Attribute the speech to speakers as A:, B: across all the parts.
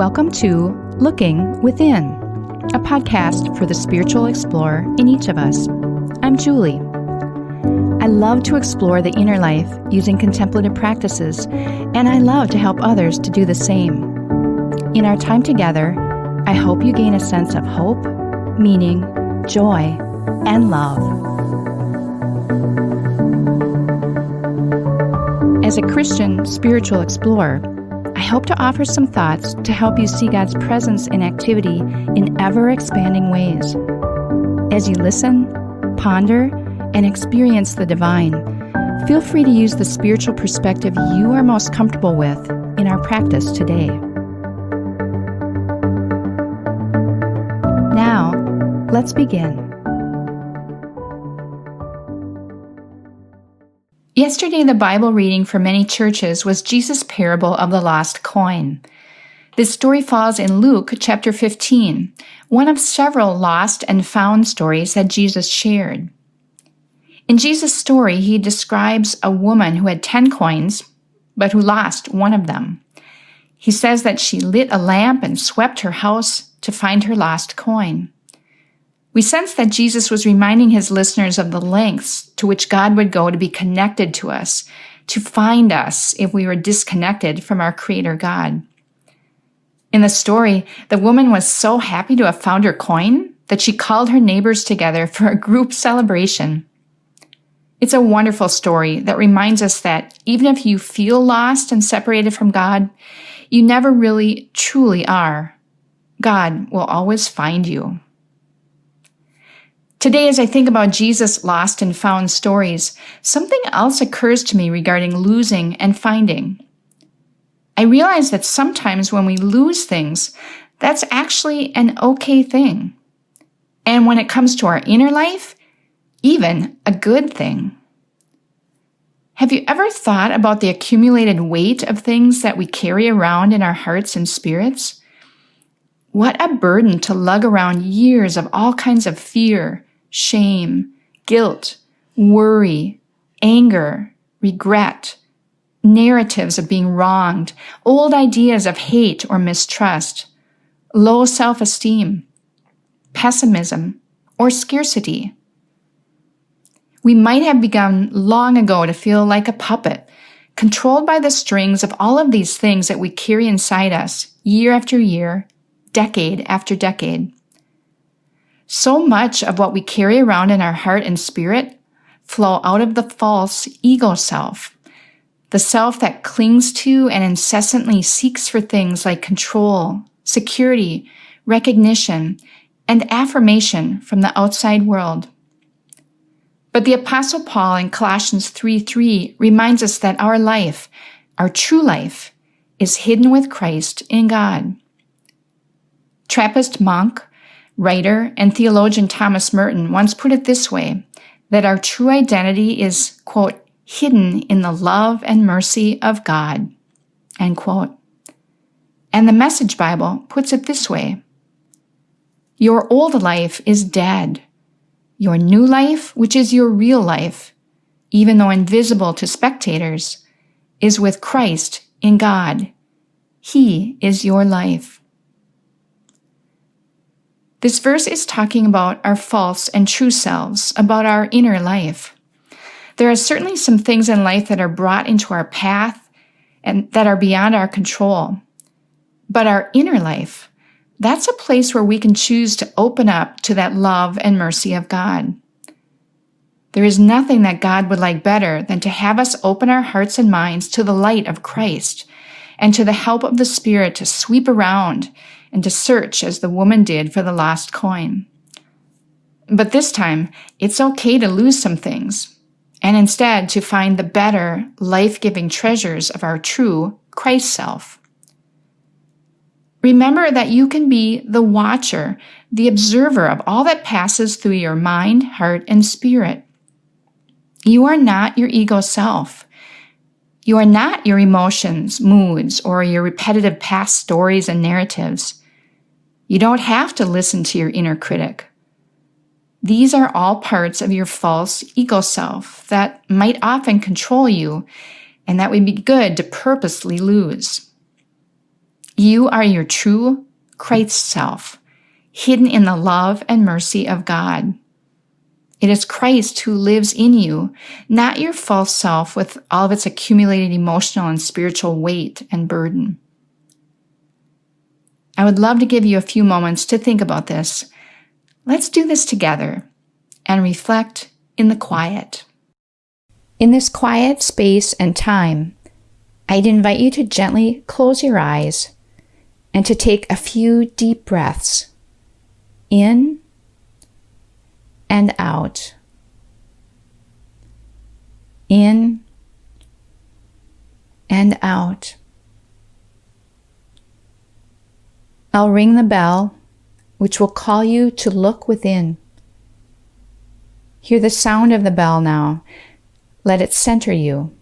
A: Welcome to Looking Within, a podcast for the spiritual explorer in each of us. I'm Julie. I love to explore the inner life using contemplative practices, and I love to help others to do the same. In our time together, I hope you gain a sense of hope, meaning, joy, and love. As a Christian spiritual explorer, I hope to offer some thoughts to help you see God's presence in activity in ever-expanding ways. As you listen, ponder, and experience the divine, feel free to use the spiritual perspective you are most comfortable with in our practice today. Now, let's begin. Yesterday, the Bible reading for many churches was Jesus' parable of the lost coin. This story falls in Luke chapter 15, one of several lost and found stories that Jesus shared. In Jesus' story, he describes a woman who had 10 coins, but who lost one of them. He says that she lit a lamp and swept her house to find her lost coin. We sense that Jesus was reminding his listeners of the lengths to which God would go to be connected to us, to find us if we were disconnected from our Creator God. In the story, the woman was so happy to have found her coin that she called her neighbors together for a group celebration. It's a wonderful story that reminds us that even if you feel lost and separated from God, you never really truly are. God will always find you. Today, as I think about Jesus' lost and found stories, something else occurs to me regarding losing and finding. I realize that sometimes when we lose things, that's actually an okay thing. And when it comes to our inner life, even a good thing. Have you ever thought about the accumulated weight of things that we carry around in our hearts and spirits? What a burden to lug around years of all kinds of fear, shame, guilt, worry, anger, regret, narratives of being wronged, old ideas of hate or mistrust, low self-esteem, pessimism, or scarcity. We might have begun long ago to feel like a puppet, controlled by the strings of all of these things that we carry inside us year after year, decade after decade. So much of what we carry around in our heart and spirit flow out of the false ego self, the self that clings to and incessantly seeks for things like control, security, recognition, and affirmation from the outside world. But the Apostle Paul in Colossians 3:3 reminds us that our life, our true life, is hidden with Christ in God. Trappist monk, writer, and theologian Thomas Merton once put it this way, that our true identity is, quote, hidden in the love and mercy of God, end quote. And the Message Bible puts it this way, your old life is dead. Your new life, which is your real life, even though invisible to spectators, is with Christ in God. He is your life. This verse is talking about our false and true selves, about our inner life. There are certainly some things in life that are brought into our path and that are beyond our control. But our inner life, that's a place where we can choose to open up to that love and mercy of God. There is nothing that God would like better than to have us open our hearts and minds to the light of Christ and to the help of the Spirit to sweep around and to search as the woman did for the lost coin. But this time, it's okay to lose some things, and instead to find the better, life-giving treasures of our true Christ self. Remember that you can be the watcher, the observer of all that passes through your mind, heart, and spirit. You are not your ego self. You are not your emotions, moods, or your repetitive past stories and narratives. You don't have to listen to your inner critic. These are all parts of your false ego self that might often control you and that would be good to purposely lose. You are your true Christ self, hidden in the love and mercy of God. It is Christ who lives in you, not your false self with all of its accumulated emotional and spiritual weight and burden. I would love to give you a few moments to think about this. Let's do this together and reflect in the quiet. In this quiet space and time, I'd invite you to gently close your eyes and to take a few deep breaths in and out. In and out. I'll ring the bell, which will call you to look within. Hear the sound of the bell now. Let it center you.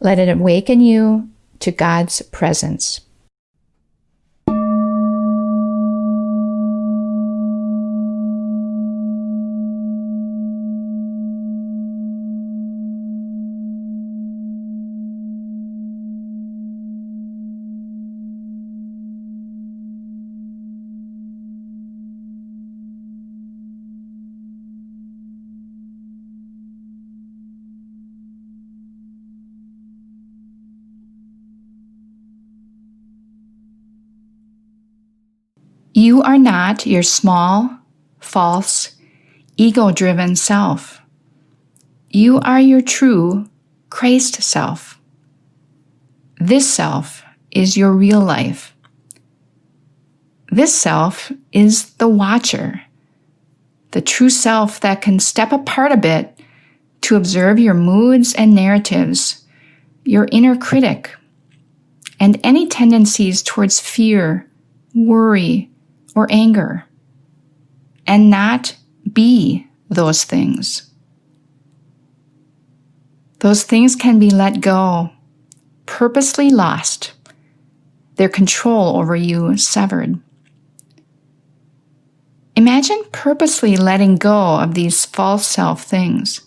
A: Let it awaken you to God's presence. You are not your small, false, ego-driven self. You are your true Christ self. This self is your real life. This self is the watcher, the true self that can step apart a bit to observe your moods and narratives, your inner critic, and any tendencies towards fear, worry, or anger, and not be those things. Those things can be let go, purposely lost, their control over you severed. Imagine purposely letting go of these false self things.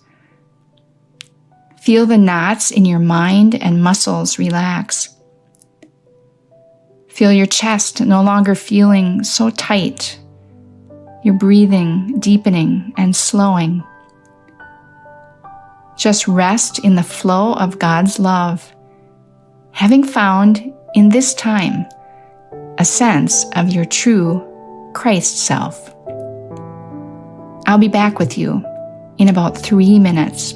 A: Feel the knots in your mind and muscles relax. Feel your chest no longer feeling so tight, your breathing deepening and slowing. Just rest in the flow of God's love, having found in this time a sense of your true Christ self. I'll be back with you in about 3 minutes.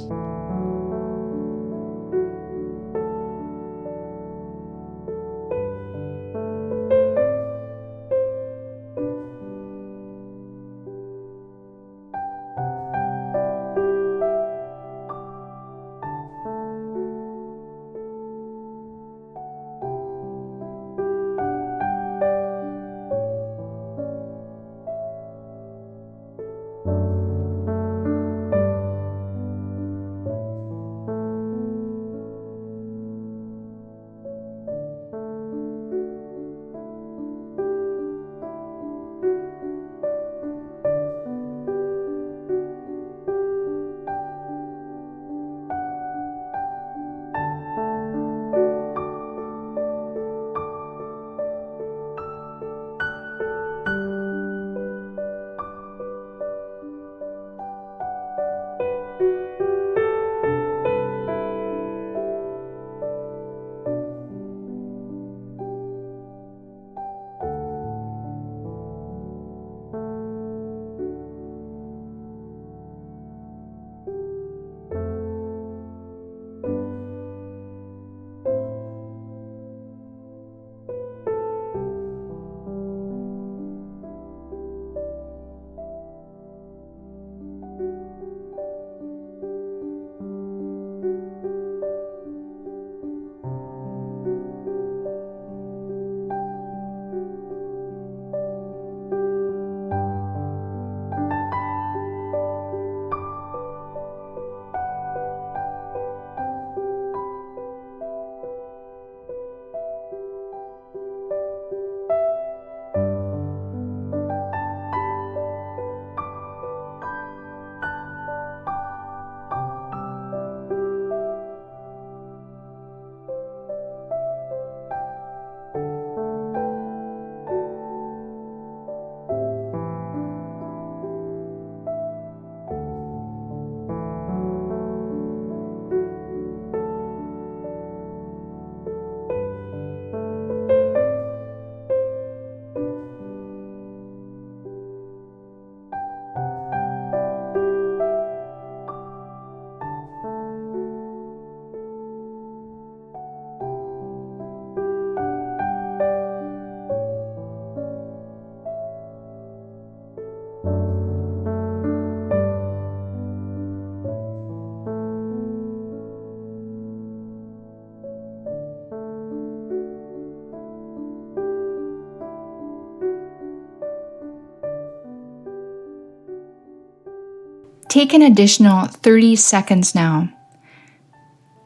A: Take an additional 30 seconds now.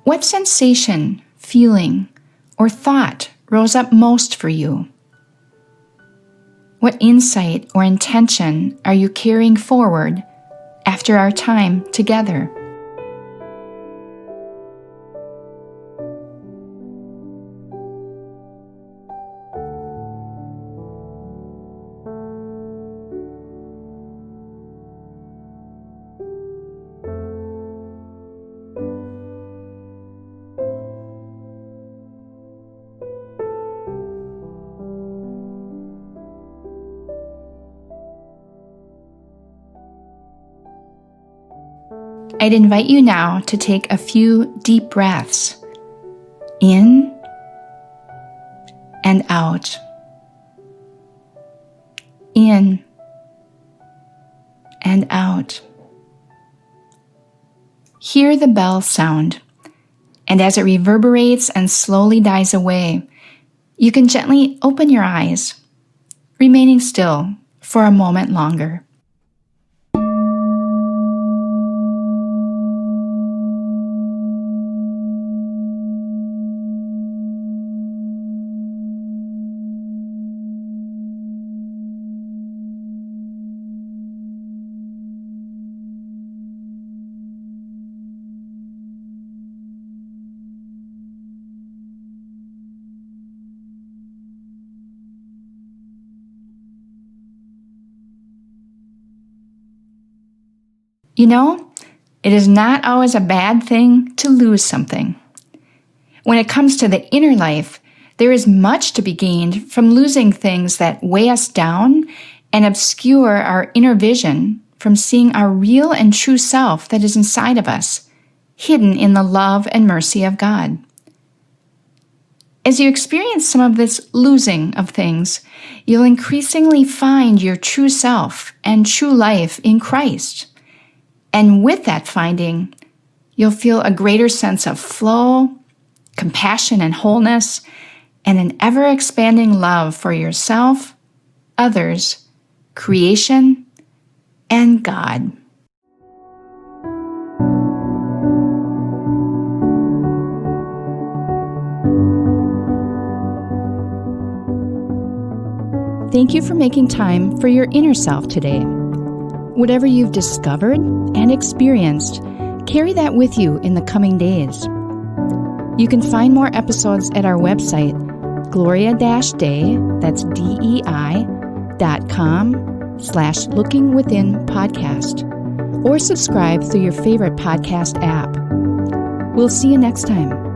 A: What sensation, feeling, or thought rose up most for you? What insight or intention are you carrying forward after our time together? I'd invite you now to take a few deep breaths in and out. In and out. Hear the bell sound, and as it reverberates and slowly dies away, you can gently open your eyes, remaining still for a moment longer. You know, it is not always a bad thing to lose something. When it comes to the inner life, there is much to be gained from losing things that weigh us down and obscure our inner vision from seeing our real and true self that is inside of us, hidden in the love and mercy of God. As you experience some of this losing of things, you'll increasingly find your true self and true life in Christ. And with that finding, you'll feel a greater sense of flow, compassion and wholeness, and an ever-expanding love for yourself, others, creation, and God. Thank you for making time for your inner self today. Whatever you've discovered and experienced, carry that with you in the coming days. You can find more episodes at our website, Gloria-Day, that's DEI.com/lookingwithinpodcast, or subscribe through your favorite podcast app. We'll see you next time.